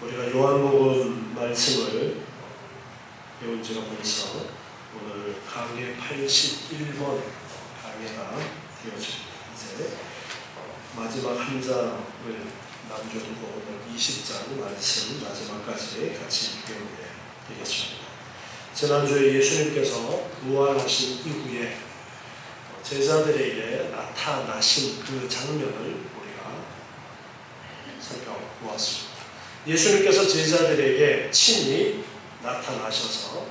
우리가 요한복음 말씀을 배운 지가 벌써 오늘 강해 81번 강해가 되어집니다. 이제 마지막 한 장을 남겨두고 오늘 20장 말씀 마지막까지 같이 배우게 되겠습니다. 지난주에 예수님께서 부활하신 이후에 제자들에게 나타나신 그 장면을 우리가 살펴보았습니다. 예수님께서 제자들에게 친히 나타나셔서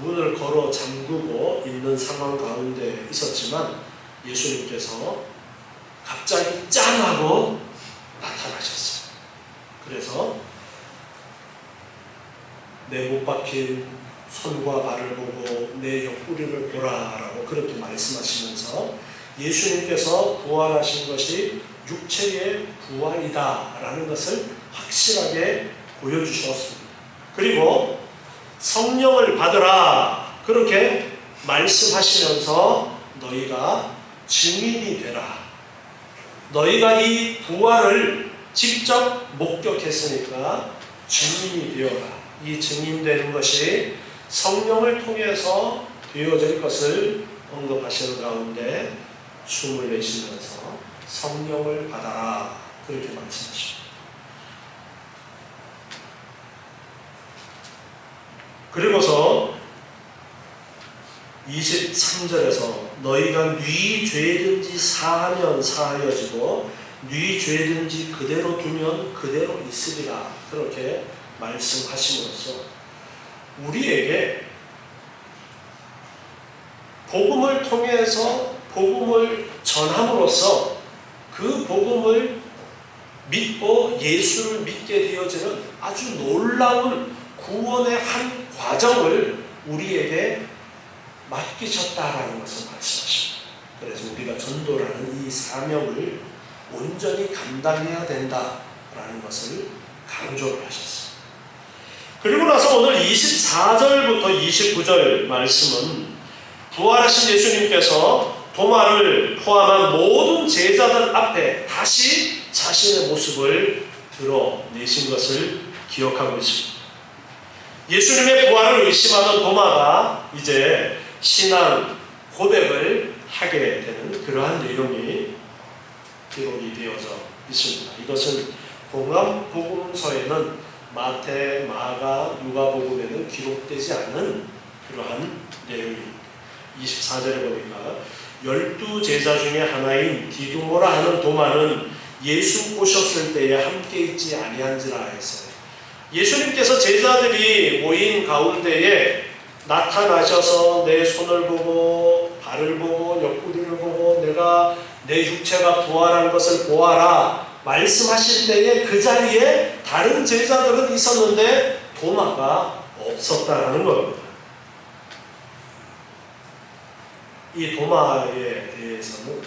문을 걸어 잠그고 있는 상황 가운데 있었지만 예수님께서 갑자기 짠 하고 나타나셨어요. 그래서 내 못 박힌 손과 발을 보고 내 옆구리를 보라라고 그렇게 말씀하시면서 예수님께서 부활하신 것이 육체의 부활이다라는 것을 확실하게 보여주셨습니다. 그리고 성령을 받으라 그렇게 말씀하시면서 너희가 증인이 되라. 너희가 이 부활을 직접 목격했으니까 증인이 되어라. 이 증인되는 것이 성령을 통해서 되어질 것을 언급하시는 가운데 숨을 내쉬면서 성령을 받아라 그렇게 말씀하십니다. 그리고서 23절에서 너희가 네 죄든지 사하면 사하여지고 네 죄든지 그대로 두면 그대로 있으리라 그렇게 말씀하심으로써 우리에게 복음을 통해서 복음을 전함으로써 그 복음을 믿고 예수를 믿게 되어지는 아주 놀라운 구원의 한 과정을 우리에게 맡기셨다라는 것을 말씀하십니다. 그래서 우리가 전도라는 이 사명을 온전히 감당해야 된다라는 것을 강조를 하셨습니다. 그리고 나서 오늘 24절부터 29절 말씀은 부활하신 예수님께서 도마를 포함한 모든 제자들 앞에 다시 자신의 모습을 드러내신 것을 기억하고 있습니다. 예수님의 부활을 의심하던 도마가 이제 신앙 고백을 하게 되는 그러한 내용이 기록이 되어져 있습니다. 이것은 공감복음서에는 마태, 마가, 누가복음에는 기록되지 않은 그러한 내용입니다. 24절에 보니까 12제자 중에 하나인 디두모라 하는 도마는 예수 오셨을 때에 함께 있지 아니한지라 했어요. 예수님께서 제자들이 모인 가운데에 나타나셔서 내 손을 보고 발을 보고 옆구리를 보고 내가 내 육체가 부활한 것을 보아라 말씀하실 때에 그 자리에 다른 제자들은 있었는데 도마가 없었다라는 겁니다. 이 도마에 대해서는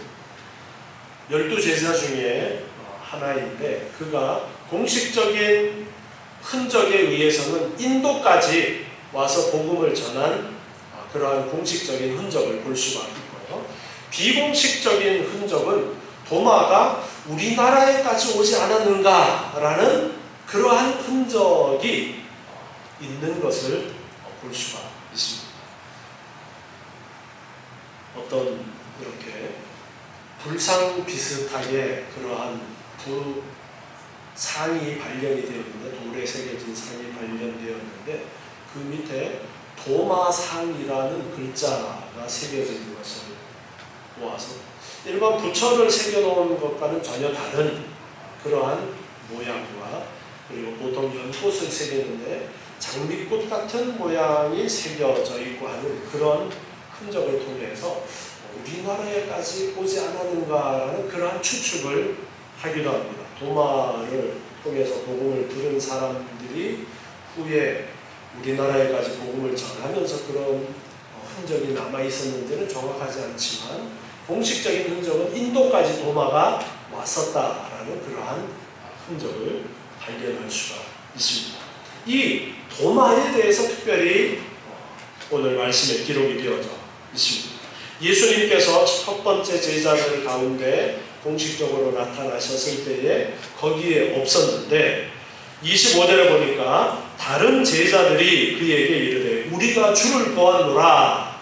12제자 중에 하나인데 그가 공식적인 흔적에 의해서는 인도까지 와서 복음을 전한 그러한 공식적인 흔적을 볼 수가 있고요. 비공식적인 흔적은 도마가 우리나라에까지 오지 않았는가라는 그러한 흔적이 있는 것을 볼 수가 있습니다. 어떤 이렇게 불상 비슷하게 그러한 상이 발견이 되었는데 돌에 새겨진 상이 발견되었는데 그 밑에 도마상이라는 글자가 새겨진 것을 보아서 일반 부처를 새겨놓은 것과는 전혀 다른 그러한 모양과 그리고 보통 연꽃을 새기는데 장미꽃 같은 모양이 새겨져 있고 하는 그런 흔적을 통해서 우리나라에까지 오지 않았는가라는 그러한 추측을 하기도 합니다. 도마를 통해서 복음을 들은 사람들이 후에 우리나라에까지 복음을 전하면서 그런 흔적이 남아있었는지는 정확하지 않지만 공식적인 흔적은 인도까지 도마가 왔었다라는 그러한 흔적을 발견할 수가 있습니다. 이 도마에 대해서 특별히 오늘 말씀에 기록이 되어져 있습니다. 예수님께서 첫 번째 제자들 가운데 공식적으로 나타나셨을 때에 거기에 없었는데 25절에 보니까 다른 제자들이 그에게 이르되 우리가 주를 보았노라.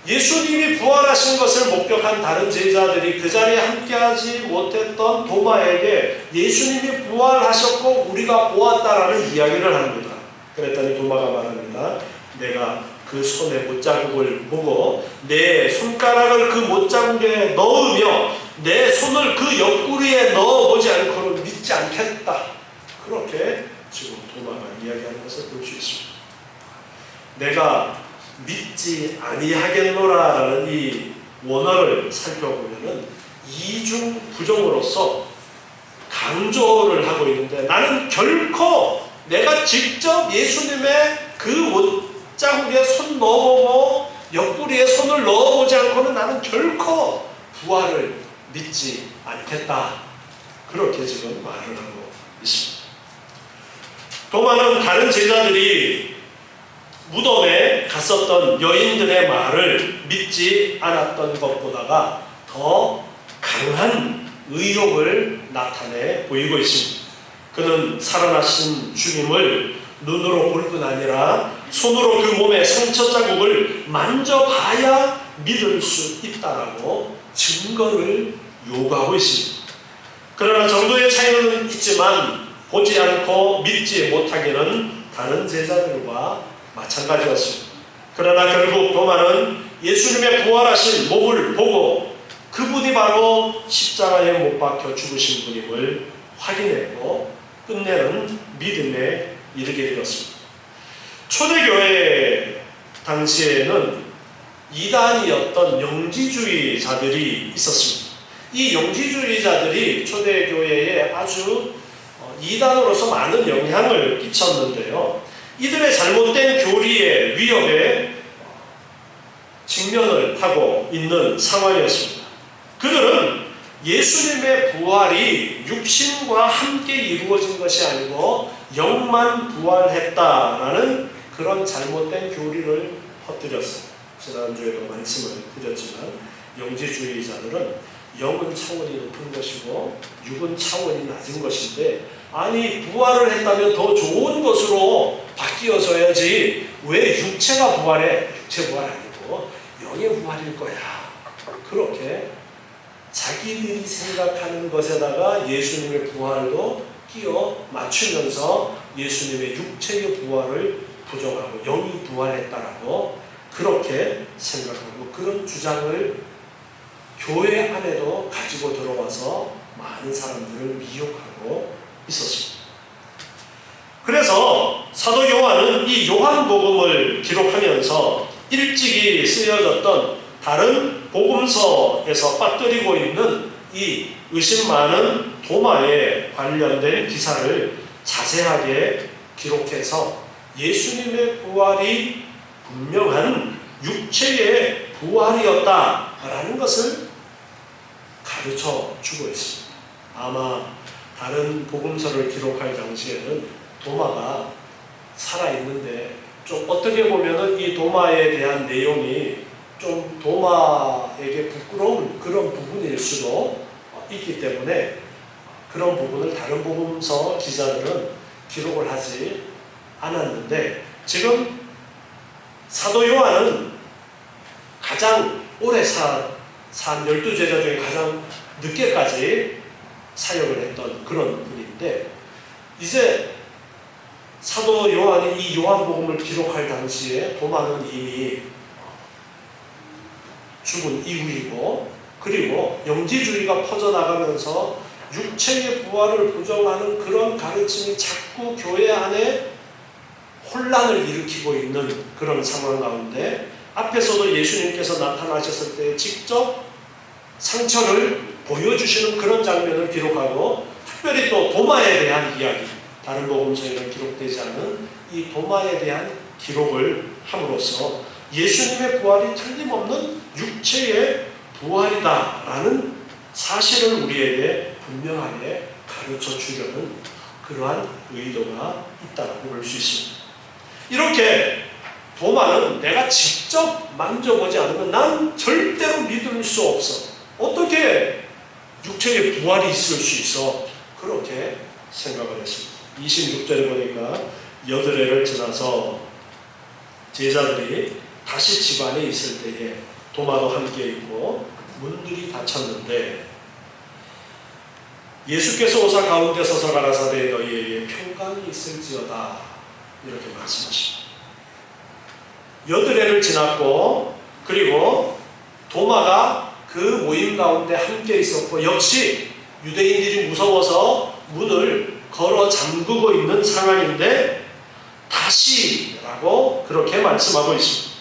예수님이 부활하신 것을 목격한 다른 제자들이 그 자리에 함께하지 못했던 도마에게 예수님이 부활하셨고 우리가 보았다라는 이야기를 합니다. 그랬더니 도마가 말합니다. 내가 그 손의 못자국을 보고 내 손가락을 그 못자국에 넣으며 내 손을 그 옆구리에 넣어보지 않고는 믿지 않겠다. 그렇게 지금 도마가 이야기하는 것을 볼 수 있습니다. 내가 믿지 아니하겠노라라는 이 원어를 살펴보면은 이중 부정으로서 강조를 하고 있는데, 나는 결코 내가 직접 예수님의 그 못자국에 손 넣어보고 옆구리에 손을 넣어보지 않고는 나는 결코 부활을 믿지 않겠다. 그렇게 지금 말을 하고 있습니다. 도마는 다른 제자들이 무덤에 갔었던 여인들의 말을 믿지 않았던 것보다가 더 강한 의욕을 나타내 보이고 있습니다. 그는 살아나신 주님을 눈으로 볼 뿐 아니라 손으로 그 몸의 상처 자국을 만져봐야 믿을 수 있다라고 증거를 요구하고 있습니다. 그러나 정도의 차이는 있지만 보지 않고 믿지 못하기는 다른 제자들과 마찬가지였습니다. 그러나 결국 도마는 예수님의 부활하신 몸을 보고 그분이 바로 십자가에 못 박혀 죽으신 분임을 확인했고 끝내는 믿음에 이르게 되었습니다. 초대교회 당시에는 이단이었던 영지주의자들이 있었습니다. 이 영지주의자들이 초대교회에 아주 이단으로서 많은 영향을 끼쳤는데요. 이들의 잘못된 교리의 위협에 직면을 하고 있는 상황이었습니다. 그들은 예수님의 부활이 육신과 함께 이루어진 것이 아니고 영만 부활했다라는 그런 잘못된 교리를 퍼뜨렸어요. 지난주에도 말씀을 드렸지만 영지주의자들은 영은 차원이 높은 것이고 육은 차원이 낮은 것인데, 아니 부활을 했다면 더 좋은 것으로 바뀌어져야지 왜 육체가 부활해? 육체 부활 아니고 영의 부활일 거야. 그렇게 자기들이 생각하는 것에다가 예수님의 부활도 끼워 맞추면서 예수님의 육체의 부활을 부정하고 영이 부활했다라고 그렇게 생각하고 그런 주장을 교회 안에도 가지고 들어와서 많은 사람들을 미혹하고 있었습니다. 그래서 사도 요한은 이 요한복음을 기록하면서 일찍이 쓰여졌던 다른 복음서에서 빠뜨리고 있는 이 의심 많은 도마에 관련된 기사를 자세하게 기록해서 예수님의 부활이 분명한 육체의 부활이었다라는 것을 가르쳐 주고 있습니다. 아마 다른 복음서를 기록할 당시에는 도마가 살아있는데 좀 어떻게 보면은 이 도마에 대한 내용이 좀 도마에게 부끄러운 그런 부분일 수도 있기 때문에 그런 부분을 다른 복음서 기자들은 기록을 하지 않았는데, 지금 사도 요한은 가장 오래 산 12제자 중에 가장 늦게까지 사역을 했던 그런 분인데, 이제 사도 요한이 이 요한복음을 기록할 당시에 도마는 이미 죽은 이후이고, 그리고 영지주의가 퍼져나가면서 육체의 부활을 부정하는 그런 가르침이 자꾸 교회 안에 혼란을 일으키고 있는 그런 상황 가운데, 앞에서도 예수님께서 나타나셨을 때 직접 상처를 보여주시는 그런 장면을 기록하고, 특별히 또 도마에 대한 이야기, 다른 복음서에는 기록되지 않은 이 도마에 대한 기록을 함으로써 예수님의 부활이 틀림없는 육체의 부활이다라는 사실을 우리에게 분명하게 가르쳐 주려는 그러한 의도가 있다고 볼 수 있습니다. 이렇게 도마는 내가 직접 만져보지 않으면 난 절대로 믿을 수 없어. 어떻게 육체의 부활이 있을 수 있어? 그렇게 생각을 했습니다. 26절에 보니까 여드레를 지나서 제자들이 다시 집 안에 있을 때에 도마도 함께 있고 문들이 닫혔는데 예수께서 오사 가운데 서서 가라사대 너희에게 평강이 있을지어다 이렇게 말씀하십니다. 여드레를 지났고 그리고 도마가 그 모임 가운데 함께 있었고 역시 유대인들이 무서워서 문을 걸어 잠그고 있는 상황인데 다시라고 그렇게 말씀하고 있습니다.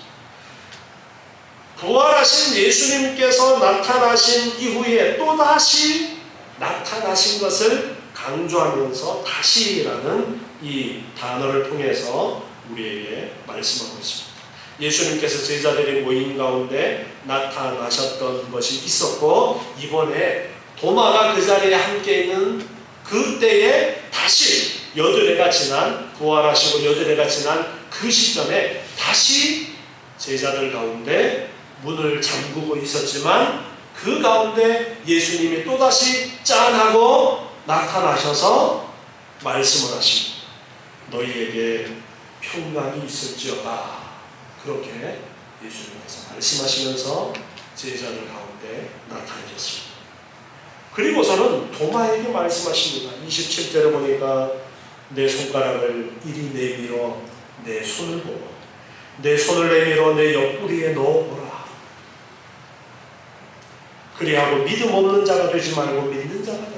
부활하신 예수님께서 나타나신 이후에 또다시 나타나신 것을 강조하면서 다시라는 이 단어를 통해서 우리에게 말씀하고 있습니다. 예수님께서 제자들의 모임 가운데 나타나셨던 것이 있었고 이번에 도마가 그 자리에 함께 있는 그때에 다시 여드레가 지난 부활하시고 여드레가 지난 그 시점에 다시 제자들 가운데 문을 잠그고 있었지만 그 가운데 예수님이 또다시 짠하고 나타나셔서 말씀을 하십니다. 너희에게 평강이 있을지어다. 그렇게 예수님께서 말씀하시면서 제자들 가운데 나타나셨습니다. 그리고서는 도마에게 말씀하십니다. 27절에 보니까 내 손가락을 이리 내밀어 내 손을 보고 내 손을 내밀어 내 옆구리에 넣어보라. 그리하고 믿음 없는 자가 되지 말고 믿는 자가 되라.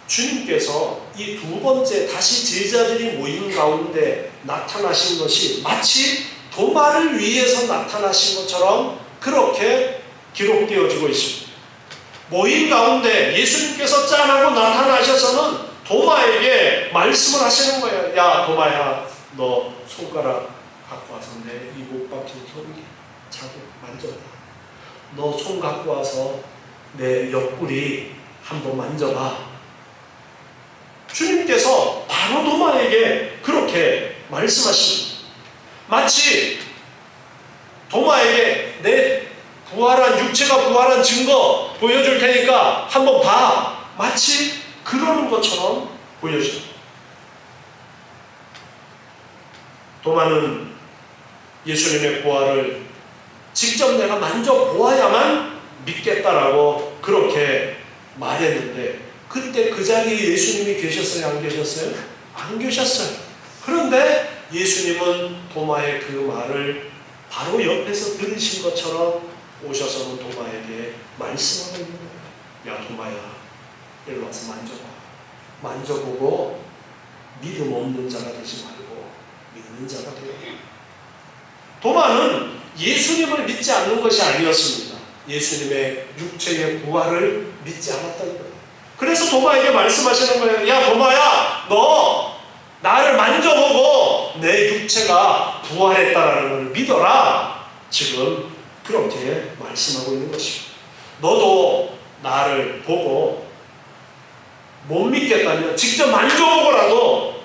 주님께서 이 두 번째 다시 제자들이 모인 가운데 나타나신 것이 마치 도마를 위해서 나타나신 것처럼 그렇게 기록되어지고 있습니다. 모임 가운데 예수님께서 짠하고 나타나셔서는 도마에게 말씀을 하시는 거예요. 야 도마야, 너 손가락 갖고 와서 내 이 못 박힌 손 자국 만져봐. 너 손 갖고 와서 내 옆구리 한번 만져봐. 주님께서 바로 도마에게 그렇게 말씀하십니다. 마치 도마에게 내 부활한 육체가 부활한 증거 보여줄 테니까 한번 봐. 마치 그러는 것처럼 보여집니다. 도마는 예수님의 부활을 직접 내가 만져보아야만 믿겠다라고 그렇게 말했는데 그때 그 자리에 예수님이 계셨어요? 안 계셨어요? 안 계셨어요. 그런데 예수님은 도마의 그 말을 바로 옆에서 들으신 것처럼 오셔서는 도마에게 말씀하고 있는 거예요. 야 도마야, 일로 와서 만져봐. 만져보고 믿음 없는 자가 되지 말고 믿는 자가 되어. 도마는 예수님을 믿지 않는 것이 아니었습니다. 예수님의 육체의 부활을 믿지 않았다는 거예요. 그래서 도마에게 말씀하시는 거예요. 야 도마야, 너 나를 만져보고 내 육체가 부활했다라는 걸 믿어라. 지금 그렇게 말씀하고 있는 것입니다. 너도 나를 보고 못 믿겠다면 직접 만져보고라도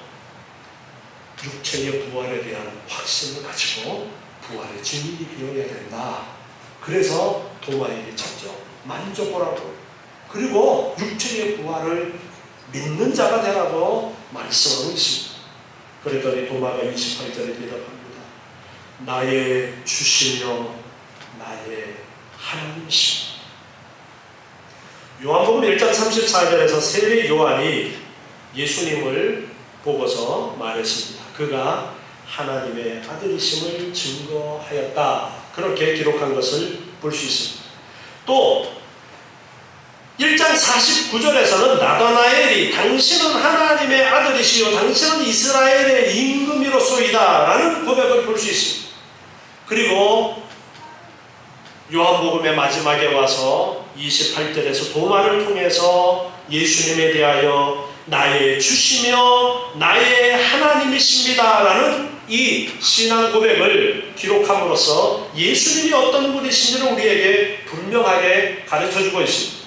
육체의 부활에 대한 확신을 가지고 부활의 증인이 되어야 된다. 그래서 도마에게 직접 만져보라고, 그리고 육체의 부활을 믿는 자가 되라고 말씀하고 있습니다. 그랬더니 도마가 28절에 대답합니다. 나의 주시며 나의 하나님이십니다. 요한복음 1장 34절에서 세례 요한이 예수님을 보고서 말했습니다. 그가 하나님의 아들이심을 증거하였다. 그렇게 기록한 것을 볼 수 있습니다. 또 1장 49절에서는 나다나엘이 당신은 하나님의 아들이시요 당신은 이스라엘의 임금이로소이다 라는 고백을 볼 수 있습니다. 그리고 요한복음의 마지막에 와서 28절에서 도마를 통해서 예수님에 대하여 나의 주시며 나의 하나님이십니다 라는 이 신앙 고백을 기록함으로써 예수님이 어떤 분이신지를 우리에게 분명하게 가르쳐주고 있습니다.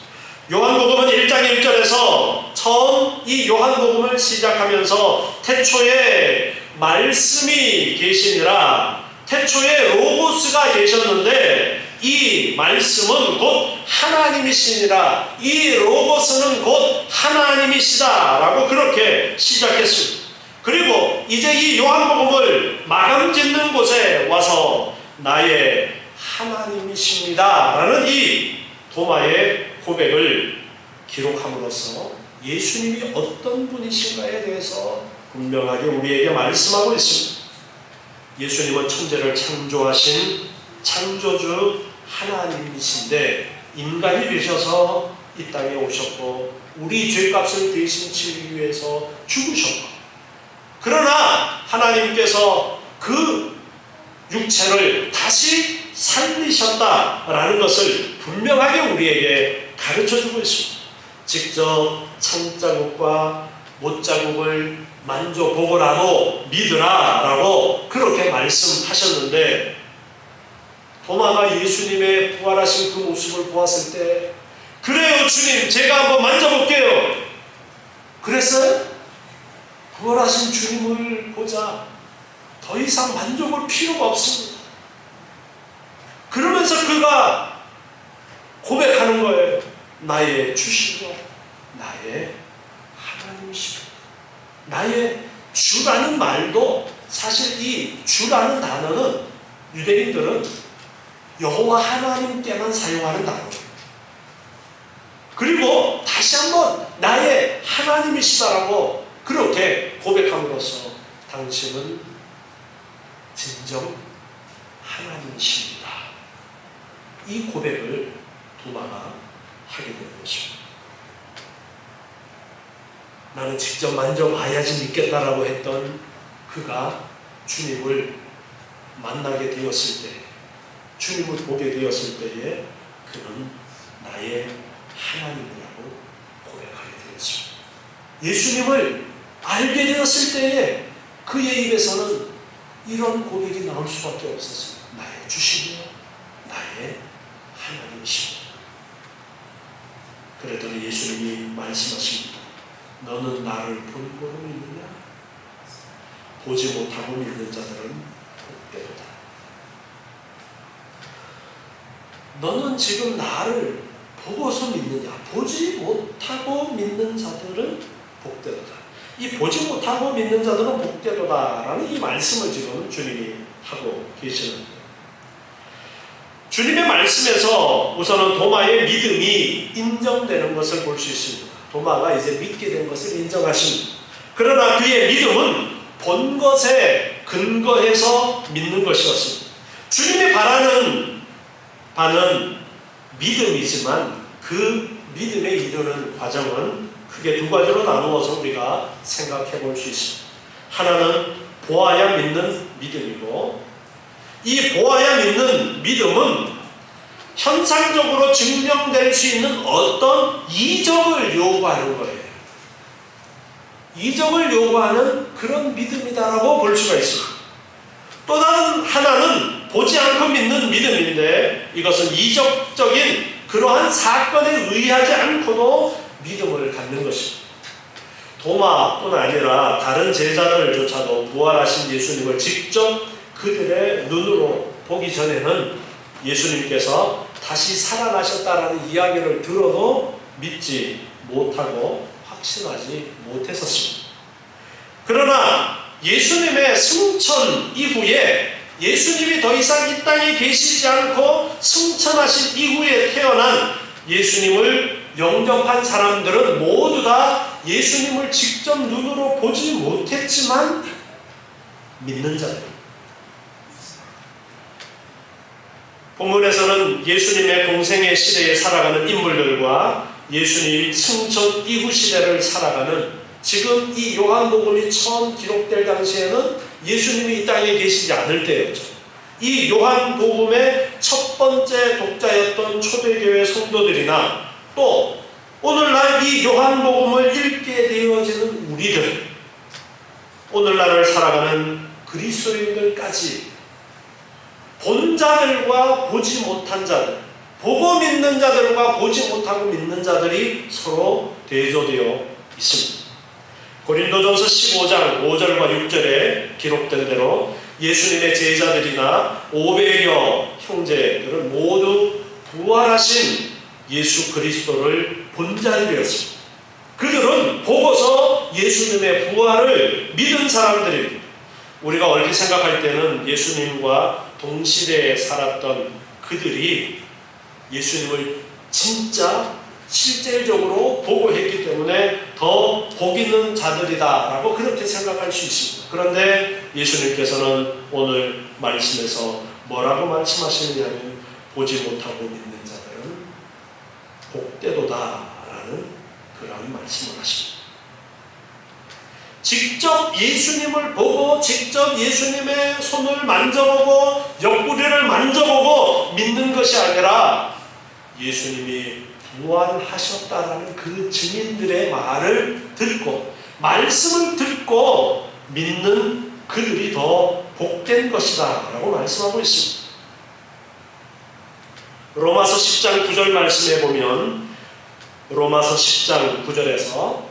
요한복음은 1장 1절에서 처음 이 요한복음을 시작하면서 태초에 말씀이 계시니라, 태초에 로고스가 계셨는데 이 말씀은 곧 하나님이시니라, 이 로고스는 곧 하나님이시다라고 그렇게 시작했습니다. 그리고 이제 이 요한복음을 마감 짓는 곳에 와서 나의 하나님이십니다라는 이 도마의 고백을 기록함으로써 예수님이 어떤 분이신가에 대해서 분명하게 우리에게 말씀하고 있습니다. 예수님은 천지를 창조하신 창조주 하나님이신데 인간이 되셔서 이 땅에 오셨고 우리 죄값을 대신 치르기 위해서 죽으셨고, 그러나 하나님께서 그 육체를 다시 살리셨다라는 것을 분명하게 우리에게 가르쳐주고 있습니다. 직접 창자국과 못자국을 만져보고라도 믿으라라고 그렇게 말씀하셨는데, 도마가 예수님의 부활하신 그 모습을 보았을 때 그래요 주님, 제가 한번 만져볼게요 그랬어요? 부활하신 주님을 보자 더 이상 만져볼 필요가 없습니다. 그러면서 그가 고백하는 거예요. 나의 주시고 나의 하나님이시고. 나의 주라는 말도 사실 이 주라는 단어는 유대인들은 여호와 하나님께만 사용하는 단어예요. 그리고 다시 한번 나의 하나님이시다라고 그렇게 고백함으로써 당신은 진정 하나님이십니다. 이 고백을 도마가 하게 되는 것입니다. 나는 직접 만져봐야지 믿겠다라고 했던 그가 주님을 만나게 되었을 때, 주님을 보게 되었을 때에 그는 나의 하나님이라고 고백하게 되었습니다. 예수님을 알게 되었을 때에 그의 입에서는 이런 고백이 나올 수밖에 없었습니다. 나의 주시며 나의 하나님이십니다. 그랬더니 예수님이 말씀하십니다. 너는 나를 본고로 믿느냐? 보지 못하고 믿는 자들은 복되도다. 너는 지금 나를 보고서 믿느냐? 보지 못하고 믿는 자들은 복되도다. 이 보지 못하고 믿는 자들은 복되도다라는 이 말씀을 지금 주님이 하고 계시는데, 주님의 말씀에서 우선은 도마의 믿음이 인정되는 것을 볼 수 있습니다. 도마가 이제 믿게 된 것을 인정하십니다. 그러나 그의 믿음은 본 것에 근거해서 믿는 것이었습니다. 주님이 바라는 바는 믿음이지만 그 믿음에 이르는 과정은 크게 두 가지로 나누어서 우리가 생각해 볼 수 있습니다. 하나는 보아야 믿는 믿음이고, 이 보아야 믿는 믿음은 현상적으로 증명될 수 있는 어떤 이적을 요구하는 거예요. 이적을 요구하는 그런 믿음이다라고 볼 수가 있습니다. 또 다른 하나는 보지 않고 믿는 믿음인데, 이것은 이적적인 그러한 사건에 의하지 않고도 믿음을 갖는 것입니다. 도마뿐 아니라 다른 제자들조차도 부활하신 예수님을 직접 그들의 눈으로 보기 전에는 예수님께서 다시 살아나셨다라는 이야기를 들어도 믿지 못하고 확신하지 못했었습니다. 그러나 예수님의 승천 이후에, 예수님이 더 이상 이 땅에 계시지 않고 승천하신 이후에 태어난 예수님을 영접한 사람들은 모두 다 예수님을 직접 눈으로 보지 못했지만 믿는 자들. 본문에서는 예수님의 공생의 시대에 살아가는 인물들과 예수님 승천 이후 시대를 살아가는, 지금 이 요한복음이 처음 기록될 당시에는 예수님이 이 땅에 계시지 않을 때였죠. 이 요한복음의 첫 번째 독자였던 초대교회 성도들이나 또 오늘날 이 요한복음을 읽게 되어지는 우리들, 오늘날을 살아가는 그리스도인들까지 본 자들과 보지 못한 자들, 보고 믿는 자들과 보지 못하고 믿는 자들이 서로 대조되어 있습니다. 고린도전서 15장 5절과 6절에 기록된 대로 예수님의 제자들이나 500여 형제들은 모두 부활하신 예수 그리스도를 본 자들이었습니다. 그들은 보고서 예수님의 부활을 믿은 사람들입니다. 우리가 얼핏 생각할 때는 예수님과 동시대에 살았던 그들이 예수님을 진짜 실제적으로 보고 했기 때문에 더 복 있는 자들이다라고 그렇게 생각할 수 있습니다. 그런데 예수님께서는 오늘 말씀에서 뭐라고 말씀하시느냐면 보지 못하고 믿는 자들은 복되도다라는 그런 말씀을 하십니다. 직접 예수님을 보고 직접 예수님의 손을 만져보고 옆구리를 만져보고 믿는 것이 아니라 예수님이 부활하셨다라는 그 증인들의 말을 듣고 말씀을 듣고 믿는 그들이 더 복된 것이다 라고 말씀하고 있습니다. 로마서 10장 9절 말씀에 보면 로마서 10장 9절에서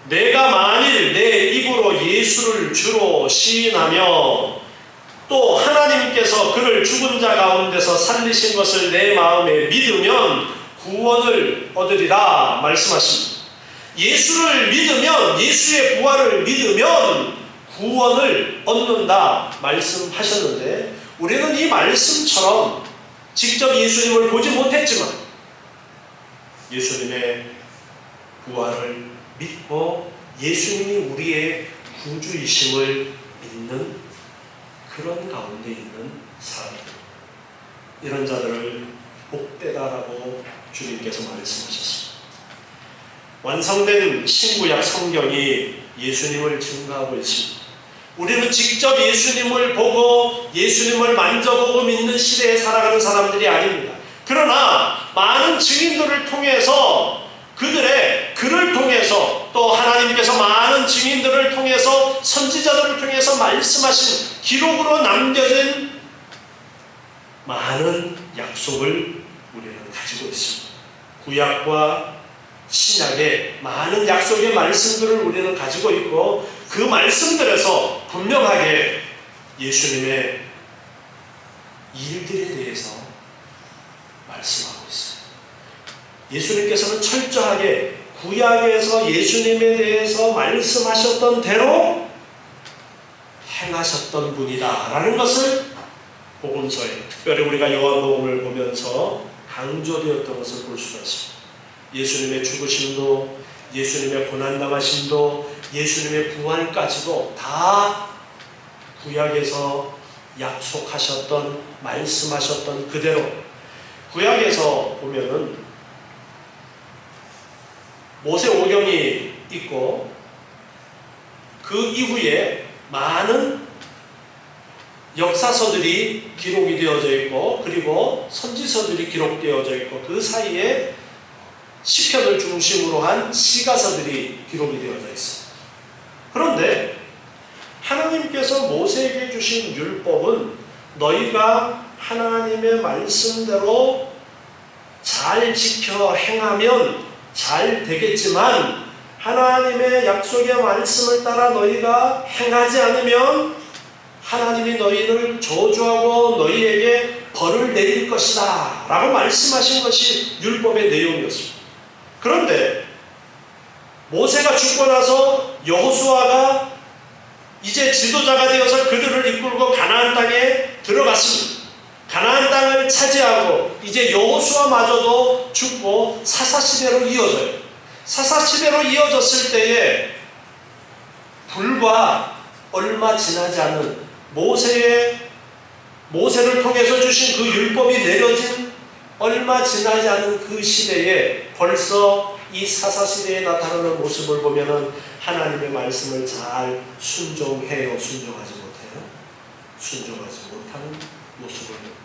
내가 만일 내 입으로 예수를 주로 시인하며 또 하나님께서 그를 죽은 자 가운데서 살리신 것을 내 마음에 믿으면 구원을 얻으리라 말씀하십니다. 예수를 믿으면 예수의 부활을 믿으면 구원을 얻는다 말씀하셨는데 우리는 이 말씀처럼 직접 예수님을 보지 못했지만 예수님의 부활을 믿고 예수님이 우리의 구주이심을 믿는 그런 가운데 있는 사람들, 이런 자들을 복되다라고 주님께서 말씀하셨습니다. 완성된 신구약 성경이 예수님을 증거하고 있습니다. 우리는 직접 예수님을 보고 예수님을 만져보고 믿는 시대에 살아가는 사람들이 아닙니다. 그러나 많은 증인들을 통해서 그를 통해서 또 하나님께서 많은 증인들을 통해서 선지자들을 통해서 말씀하신 기록으로 남겨진 많은 약속을 우리는 가지고 있습니다. 구약과 신약의 많은 약속의 말씀들을 우리는 가지고 있고 그 말씀들에서 분명하게 예수님의 일들에 대해서 말씀하고 있어요. 예수님께서는 철저하게 구약에서 예수님에 대해서 말씀하셨던 대로 행하셨던 분이다 라는 것을 복음서에 특별히 우리가 요한복음을 보면서 강조되었던 것을 볼 수가 있습니다. 예수님의 죽으심도 예수님의 고난당하심도 예수님의 부활까지도 다 구약에서 약속하셨던 말씀하셨던 그대로 구약에서 보면은 모세오경이 있고 그 이후에 많은 역사서들이 기록이 되어져 있고 그리고 선지서들이 기록되어져 있고 그 사이에 시편을 중심으로 한 시가서들이 기록이 되어져 있습니다. 그런데 하나님께서 모세에게 주신 율법은 너희가 하나님의 말씀대로 잘 지켜 행하면 잘 되겠지만 하나님의 약속의 말씀을 따라 너희가 행하지 않으면 하나님이 너희를 저주하고 너희에게 벌을 내릴 것이다 라고 말씀하신 것이 율법의 내용이었습니다. 그런데 모세가 죽고 나서 여호수아가 이제 지도자가 되어서 그들을 이끌고 가나안 땅에 들어갔습니다. 가나안 땅을 차지하고 이제 여호수아마저도 죽고 사사시대로 이어져요. 사사시대로 이어졌을 때에 불과 얼마 지나지 않은 모세를 통해서 주신 그 율법이 내려진 얼마 지나지 않은 그 시대에 벌써 이 사사시대에 나타나는 모습을 보면은 하나님의 말씀을 잘 순종해요? 순종하지 못해요? 순종하지 못하는 모습을 봅니다.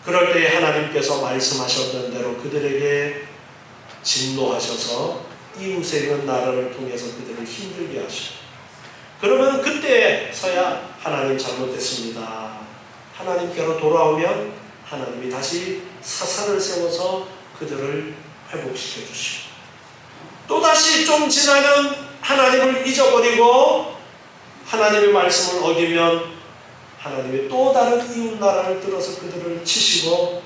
그럴 때에 하나님께서 말씀하셨던 대로 그들에게 진노하셔서 이웃에 있는 나라를 통해서 그들을 힘들게 하시고 그러면 그때서야 하나님 잘못했습니다. 하나님께로 돌아오면 하나님이 다시 사사를 세워서 그들을 회복시켜 주시고 또다시 좀 지나면 하나님을 잊어버리고 하나님의 말씀을 어기면 하나님이 또 다른 이웃 나라를 들어서 그들을 치시고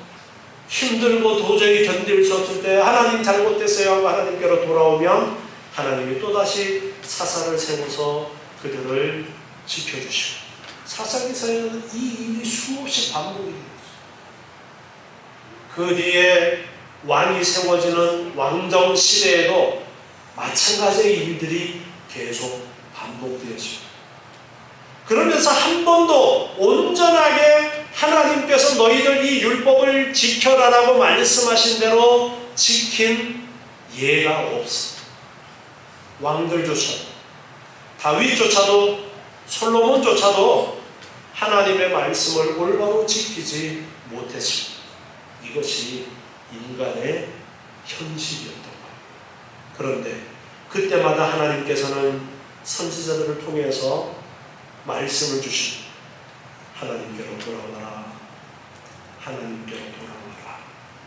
힘들고 도저히 견딜 수 없을 때 하나님 잘못됐어요 하고 하나님께로 돌아오면 하나님이 또다시 사사를 세워서 그들을 지켜주시고, 사사기서에는 이 일이 수없이 반복이 됩니다. 그 뒤에 왕이 세워지는 왕정 시대에도 마찬가지의 일들이 계속 반복되었습니다. 그러면서 한 번도 온전하게 하나님께서 너희들 이 율법을 지켜라라고 말씀하신 대로 지킨 예가 없습니다. 왕들조차도, 다윗조차도, 솔로몬조차도 하나님의 말씀을 올바로 지키지 못했습니다. 이것이 인간의 현실이었던 거예요. 그런데 그때마다 하나님께서는 선지자들을 통해서 말씀을 주십니다. 하나님께로 돌아와라. 하나님께로 돌아와라.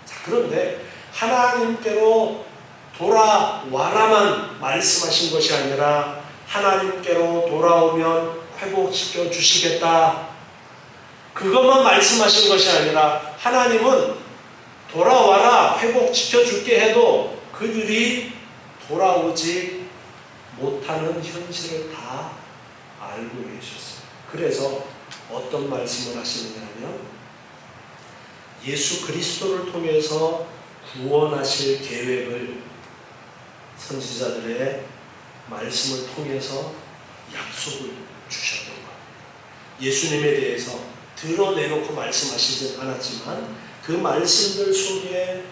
자, 그런데 하나님께로 돌아와라만 말씀하신 것이 아니라 하나님께로 돌아오면 회복시켜 주시겠다. 그것만 말씀하신 것이 아니라 하나님은 돌아와라, 회복시켜 줄게 해도 그들이 돌아오지 못하는 현실을 다 알고 계셨어요. 그래서 어떤 말씀을 하시느냐면 예수 그리스도를 통해서 구원하실 계획을 선지자들의 말씀을 통해서 약속을 주셨던 겁니다. 예수님에 대해서 드러내놓고 말씀하시진 않았지만 그 말씀들 속에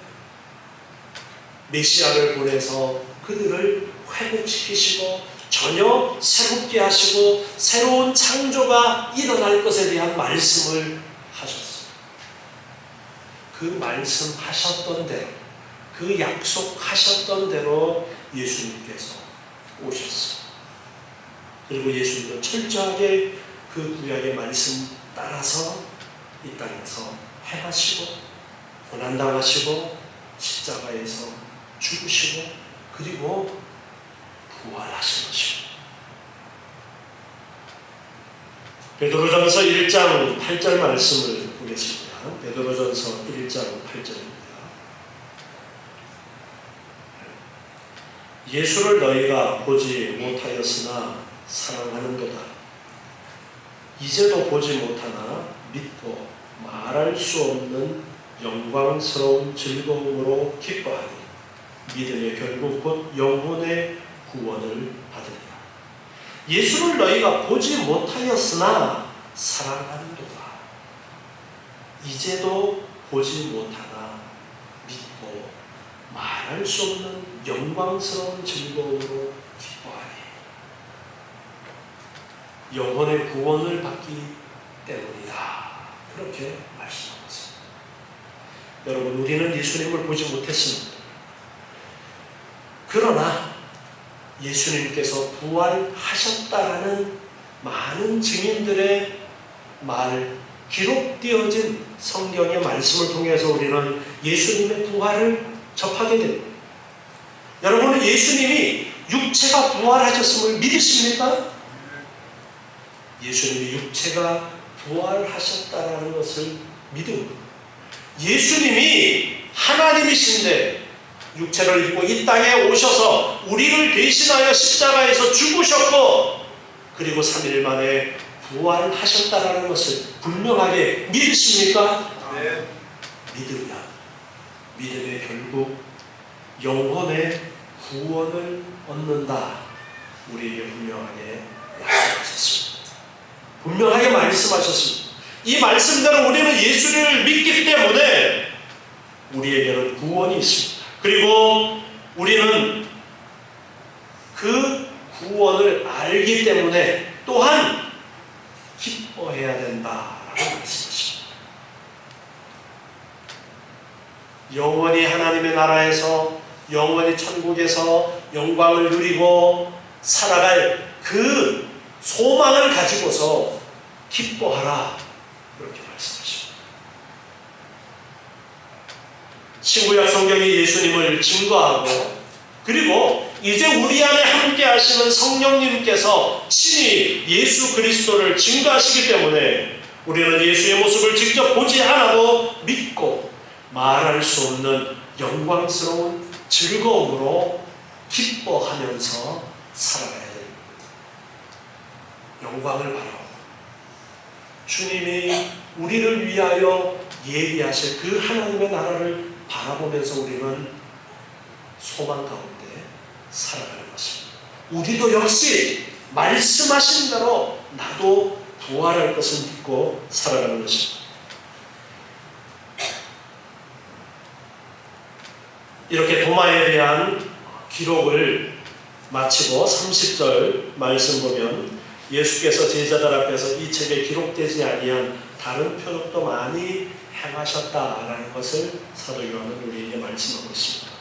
메시아를 보내서 그들을 회복시키시고 전혀 새롭게 하시고 새로운 창조가 일어날 것에 대한 말씀을 하셨어요. 그 말씀하셨던 대로, 그 약속하셨던 대로 예수님께서 오셨어요. 그리고 예수님은 철저하게 그 구약의 말씀 따라서 이 땅에서 행하시고 고난당하시고 십자가에서 죽으시고 그리고 부활하신 것입니다. 베드로전서 1장 8절 말씀을 보겠습니다. 베드로전서 1장 8절입니다. 예수를 너희가 보지 못하였으나 사랑하는도다. 이제도 보지 못하나 믿고 말할 수 없는 영광스러운 즐거움으로 기뻐하니 믿음의 결국 곧 영혼의 구원을 받으리라. 예수를 너희가 보지 못하였으나 사랑하는도다. 이제도 보지 못하나 믿고 말할 수 없는 영광스러운 즐거움으로 기뻐하니 영혼의 구원을 받기 때문이다. 그렇게 말씀하고 있습니다. 여러분, 우리는 예수님을 보지 못했습니다. 그러나 예수님께서 부활하셨다라는 많은 증인들의 말, 기록되어진 성경의 말씀을 통해서 우리는 예수님의 부활을 접하게 됩니다. 여러분은 예수님이 육체가 부활하셨음을 믿으십니까? 예수님이 육체가 부활하셨다라는 것을 믿음. 예수님이 하나님이신데 육체를 입고 이 땅에 오셔서 우리를 대신하여 십자가에서 죽으셨고 그리고 3일 만에 부활하셨다라는 것을 분명하게 믿으십니까? 네. 믿으면 믿음의 결국 영혼의 구원을 얻는다. 우리에게 분명하게 약속하셨습니다. 분명하게 말씀하셨습니다. 이 말씀대로 우리는 예수를 믿기 때문에 우리에게는 구원이 있습니다. 그리고 우리는 그 구원을 알기 때문에 또한 기뻐해야 된다라고 말씀하십니다. 영원히 하나님의 나라에서 영원히 천국에서 영광을 누리고 살아갈 그 소망을 가지고서 기뻐하라 그렇게 말씀하십니다. 신구약 성경이 예수님을 증거하고 그리고 이제 우리 안에 함께 하시는 성령님께서 친히 예수 그리스도를 증거하시기 때문에 우리는 예수의 모습을 직접 보지 않아도 믿고 말할 수 없는 영광스러운 즐거움으로 기뻐하면서 살아가야 됩니다. 영광을 바라고 주님이 우리를 위하여 예비하실 그 하나님의 나라를 바라보면서 우리는 소망 가운데 살아가는 것입니다. 우리도 역시 말씀하신 대로 나도 부활할 것을 믿고 살아가는 것입니다. 이렇게 도마에 대한 기록을 마치고 30절 말씀 보면 예수께서 제자들 앞에서 이 책에 기록되지 아니한 다른 표적도 많이 행하셨다라는 것을 사도 요한은 우리에게 말씀하고 있습니다.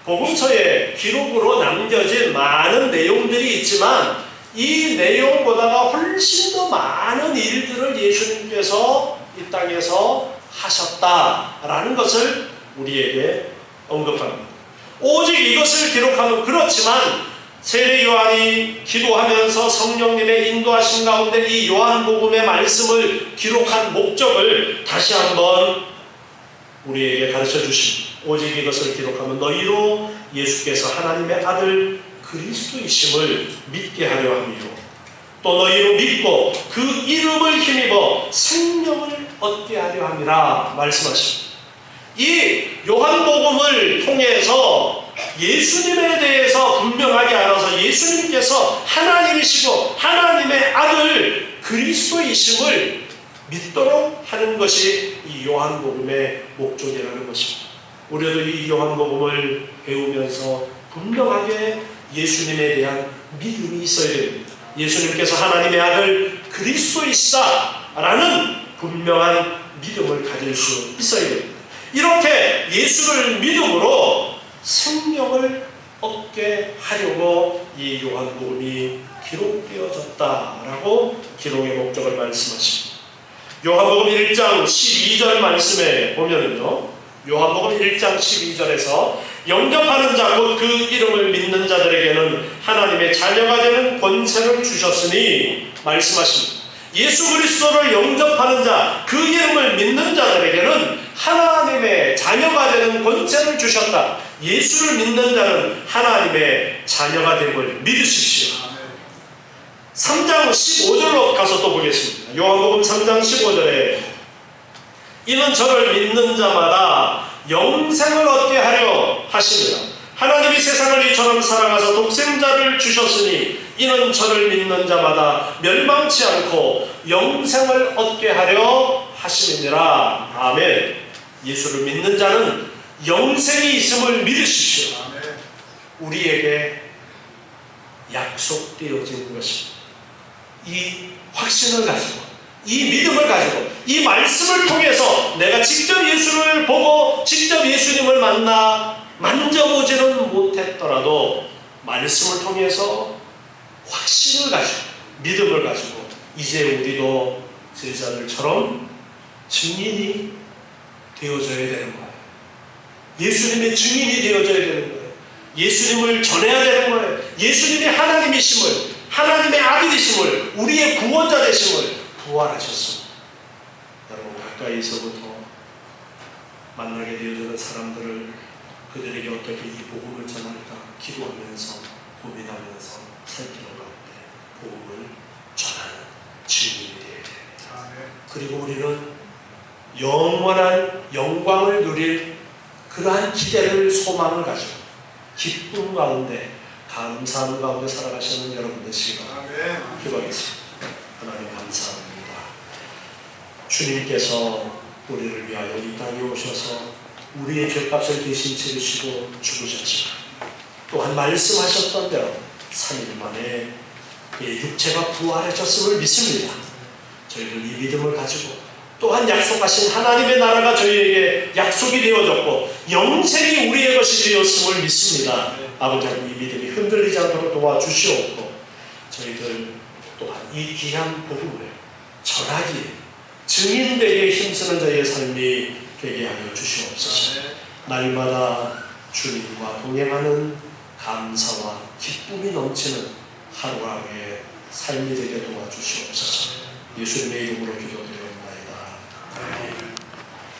복음서에 기록으로 남겨진 많은 내용들이 있지만 이 내용보다가 훨씬 더 많은 일들을 예수님께서 이 땅에서 하셨다라는 것을 우리에게 언급합니다. 오직 이것을 기록하면 그렇지만 세례 요한이 기도하면서 성령님의 인도하신 가운데 이 요한복음의 말씀을 기록한 목적을 다시 한번 우리에게 가르쳐 주십니다. 오직 이것을 기록하면 너희로 예수께서 하나님의 아들 그리스도이심을 믿게 하려 하며 또 너희로 믿고 그 이름을 힘입어 생명을 얻게 하려 함이라 말씀하십니다. 이 요한복음을 통해서 예수님에 대해서 분명하게 알아서 예수님께서 하나님이시고 하나님의 아들 그리스도이심을 믿도록 하는 것이 이 요한복음의 목적이라는 것입니다. 우리도 이 요한복음을 배우면서 분명하게 예수님에 대한 믿음이 있어야 됩니다. 예수님께서 하나님의 아들 그리스도이시다라는 분명한 믿음을 가질 수 있어야 됩니다. 이렇게 예수를 믿음으로 생명을 얻게 하려고 이 요한복음이 기록되어졌다라고 기록의 목적을 말씀하십니다. 요한복음 1장 12절 말씀에 보면은요, 요한복음 1장 12절에서 영접하는 자 곧 그 이름을 믿는 자들에게는 하나님의 자녀가 되는 권세를 주셨으니 말씀하십니다. 예수 그리스도를 영접하는 자, 그 이름을 믿는 자들에게는 하나님의 자녀가 되는 권세를 주셨다. 예수를 믿는 자는 하나님의 자녀가 됨을 믿으십시오. 3장 15절로 가서 또 보겠습니다. 요한복음 3장 15절에 이는 저를 믿는 자마다 영생을 얻게 하려 하시니라. 하나님이 세상을 이처럼 사랑하사 독생자를 주셨으니 이는 저를 믿는 자마다 멸망치 않고 영생을 얻게 하려 하심이니라. 아멘. 예수를 믿는 자는 영생이 있음을 믿으십시오. 우리에게 약속되어진 것입니다. 이 확신을 가지고, 이 믿음을 가지고, 이 말씀을 통해서 내가 직접 예수를 보고 직접 예수님을 만져보지는 못했더라도 말씀을 통해서 확신을 가지고 믿음을 가지고 이제 우리도 제자들처럼 증인이 되어져야 되는 거예요. 예수님의 증인이 되어져야 되는 거예요. 예수님을 전해야 되는 거예요. 예수님의 하나님이심을, 하나님의 아들이심을, 우리의 구원자 되심을 부활하셨습니다. 여러분, 가까이서부터 만나게 되어지는 사람들을 그들에게 어떻게 이 복음을 전할까 기도하면서 고민하면서 살피는 가운데 복음을 전하는 증인이 되어야 됩니다. 그리고 우리는 영원한 영광을 누릴 그러한 기대를, 소망을 가지고 기쁨 가운데, 감사함 가운데 살아가시는 여러분 되시기를 기도하겠습니다. 하나님 감사합니다. 주님께서 우리를 위하여 이 땅에 오셔서 우리의 죄값을 대신 치르시고 죽으셨지만 또한 말씀하셨던 대로 3일 만에 육체가 부활하셨음을 믿습니다. 저희들 이 믿음을 가지고 또한 약속하신 하나님의 나라가 저희에게 약속이 되어졌고 영생이 우리의 것이 되었음을 믿습니다. 아버지 하나님, 이 믿음이 흔들리지 않도록 도와주시옵고 저희들 또한 이 귀한 복음을 전하기에 증인되게 힘쓰는 자의 삶이 되게 하여 주시옵소서. 날마다 주님과 동행하는 감사와 기쁨이 넘치는 하루하루의 삶이 되게 도와주시옵소서. 예수님의 이름으로 기도드립니다. 아멘.